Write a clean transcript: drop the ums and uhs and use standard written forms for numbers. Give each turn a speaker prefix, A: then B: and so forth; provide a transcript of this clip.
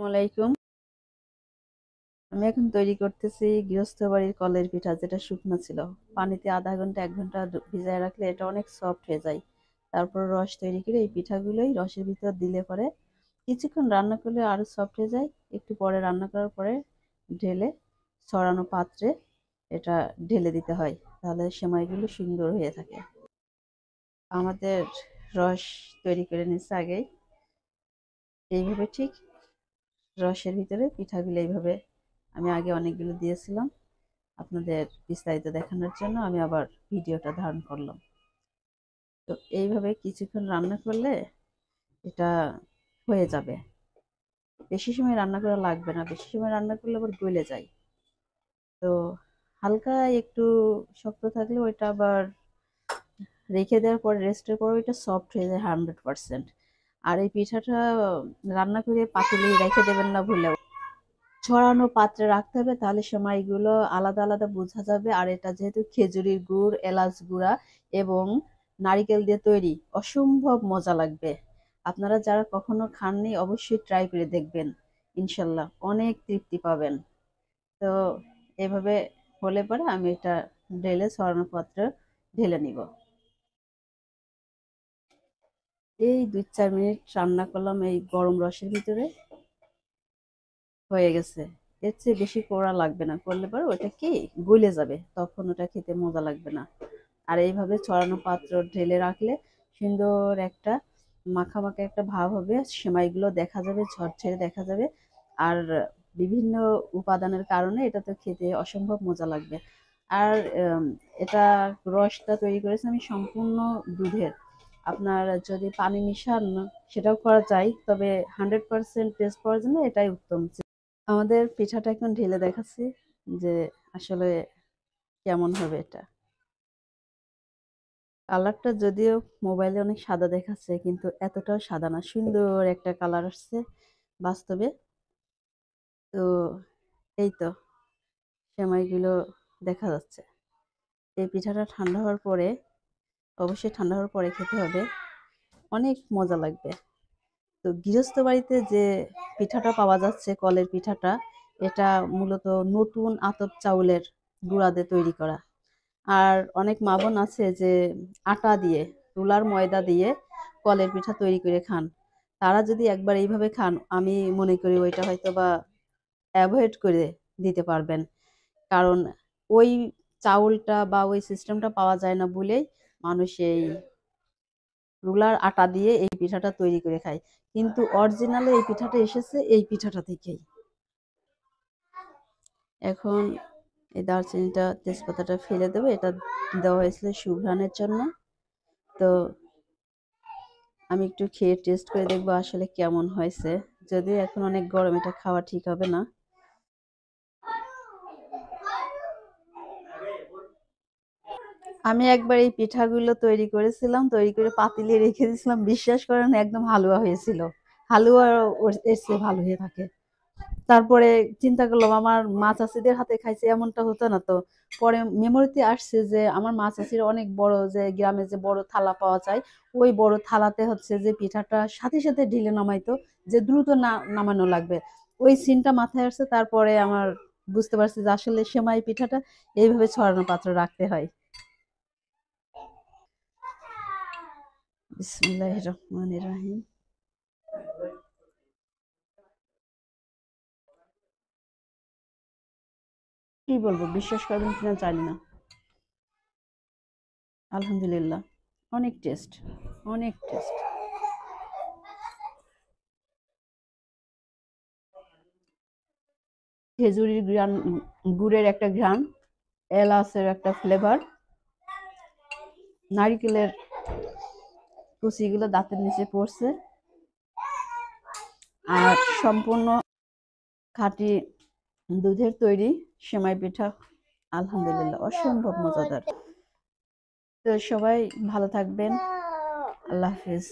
A: আলাইকুম। আমি এখন তৈরি করতেছি গৃহস্থ বাড়ির কলের পিঠা, যেটা শুকনো ছিল। পানিতে আধা ঘন্টা 1 ঘন্টা ভিজায় রাখলে এটা অনেক সফট হয়ে যায়। তারপর রস তৈরি করে এই পিঠাগুলোই রসের ভিতর দিলে পরে কিছুক্ষণ রান্না করলে আরো সফট হয়ে যায়। একটু পরে রান্না করার পরে ঢেলে ছড়ানো পাত্রে এটা ঢেলে দিতে হয়, তাহলে সেমাইগুলো সুন্দর হয়ে থাকে। আমাদের রস তৈরি করে নিচ্ছে আগেই, এইভাবে ঠিক রসের ভিতরে পিঠাগুলো এইভাবে আমি আগে অনেকগুলো দিয়েছিলাম। আপনাদের বিস্তারিত দেখানোর জন্য আমি আবার ভিডিওটা ধারণ করলাম। তো এইভাবে কিছুক্ষণ রান্না করলে এটা হয়ে যাবে। বেশি সময় রান্না করা লাগবে না, বেশি সময় রান্না করলে আবার গলে যায়। তো হালকা একটু শক্ত থাকলে ওইটা আবার রেখে দেওয়ার পর, রেস্টের পর ওইটা সফট হয়ে যায় 100%। আর এই পিঠাটা রান্না করে পাতিলে রেখে দেবেন না ভুলেও, ছড়ানো পাত্রে রাখতে হবে, তাহলে সেমাইগুলো আলাদা আলাদা বোঝা যাবে। আর এটা যেহেতু খেজুরির গুড়, এলাচ গুঁড়া এবং নারিকেল দিয়ে তৈরি, অসম্ভব মজা লাগবে। আপনারা যারা কখনো খাননি অবশ্যই ট্রাই করে দেখবেন, ইনশাল্লাহ অনেক তৃপ্তি পাবেন। তো এভাবে হলে পরে আমি এটা ঢেলে ছড়ানো পাত্রে ঢেলে নিব। এই 2-4 মিনিট রান্না করলাম এই গরম রসের ভিতরে, হয়ে গেছে। এর চেয়ে বেশি করা লাগবে না, করলে পরে ওটা কি গলে যাবে, তখন ওটা খেতে মজা লাগবে না। আর এইভাবে ছড়ানো পাত্র ঢেলে রাখলে সুন্দর একটা মাখা মাখা একটা ভাব হবে, সেমাইগুলো দেখা যাবে, ঝরঝরে দেখা যাবে। আর বিভিন্ন উপাদানের কারণে এটা তো খেতে অসম্ভব মজা লাগবে। আর এটা রসটা তৈরি করেছি আমি সম্পূর্ণ দুধের। আপনার যদি পানি মিশান সেটাও করা যায়, তবে 100% টেস্ট পাওয়ার জন্য এটাই উত্তম। আমাদের পিঠাটা এখন ঢেলে দেখাচ্ছি যে আসলে কেমন হবে এটা। কালারটা যদিও মোবাইলে অনেক সাদা দেখাচ্ছে, কিন্তু এতটাও সাদা না, সুন্দর একটা কালার আসছে বাস্তবে। তো এই তো সেমাইগুলো দেখা যাচ্ছে। এই পিঠাটা ঠান্ডা হওয়ার পরে, অবশ্যই ঠান্ডা হওয়ার পরে খেতে হবে, অনেক মজা লাগবে। তো গৃহস্থ বাড়িতে যে পিঠাটা পাওয়া যাচ্ছে, কলের পিঠাটা, এটা মূলত নতুন আতপ চাউলের গুঁড়া দিয়ে তৈরি করা। আর অনেক মা বোন আছে যে আটা দিয়ে, রুলার ময়দা দিয়ে কলের পিঠা তৈরি করে খান। তারা যদি একবার এইভাবে খান, আমি মনে করি ওইটা হয়তো বা অ্যাভয়েড করে দিতে পারবেন। কারণ ওই চাউলটা বা ওই সিস্টেমটা পাওয়া যায় না বলেই মানুষ এই রুলার আটা দিয়ে এই পিঠাটা তৈরি করে খায়। কিন্তু অরিজিনালে এই পিঠাটা এসেছে এই পিঠাটা থেকেই। এখন এই দারচিনিটা, তেজপাতাটা ফেলে দেবো, এটা দেওয়া হয়েছিল সুঘ্রাণের জন্য। তো আমি একটু খেয়ে টেস্ট করে দেখবো আসলে কেমন হয়েছে। যদিও এখন অনেক গরম, এটা খাওয়া ঠিক হবে না। আমি একবার এই পিঠাগুলো তৈরি করেছিলাম, তৈরি করে পাতিলে রেখে দিয়েছিলাম, বিশ্বাস করেন একদম হালুয়া হয়েছিল। হালুয়া এর চেয়ে ভালো হয়ে থাকে। তারপরে চিন্তা করলাম আমার মা চাচিদের হাতে খাইছে, এমনটা হতো না তো। পরে মেমোরিতে আসছে যে আমার মা চাচির অনেক বড়, যে গ্রামে যে বড় থালা পাওয়া যায়, ওই বড় থালাতে হচ্ছে যে পিঠাটা সাথে সাথে ঢেলে নামাইতো, যে দ্রুত না নামানো লাগবে। ওই সিনটা মাথায় আসছে, তারপরে আমার বুঝতে পারছি যে আসলে সেমাই পিঠাটা এইভাবে ছড়ানো পাত্র রাখতে হয়। বিসমিল্লাহির রহমানির রহিম। কি বলবো, বিশ্বাস করবেন কিনা জানি না, আলহামদুলিল্লাহ অনেক টেস্ট, অনেক টেস্ট। খেজুরির গ্রান, গুড়ের একটা ঘ্রাণ, এলাচের একটা ফ্লেভার, নারিকেলের কুচিগুলো দাঁতের নিচে পড়ছে। আর সম্পূর্ণ খাঁটি দুধের তৈরি সেমাই পিঠা, আলহামদুলিল্লাহ অসম্ভব মজাদার। তো সবাই ভালো থাকবেন, আল্লাহ হাফিজ।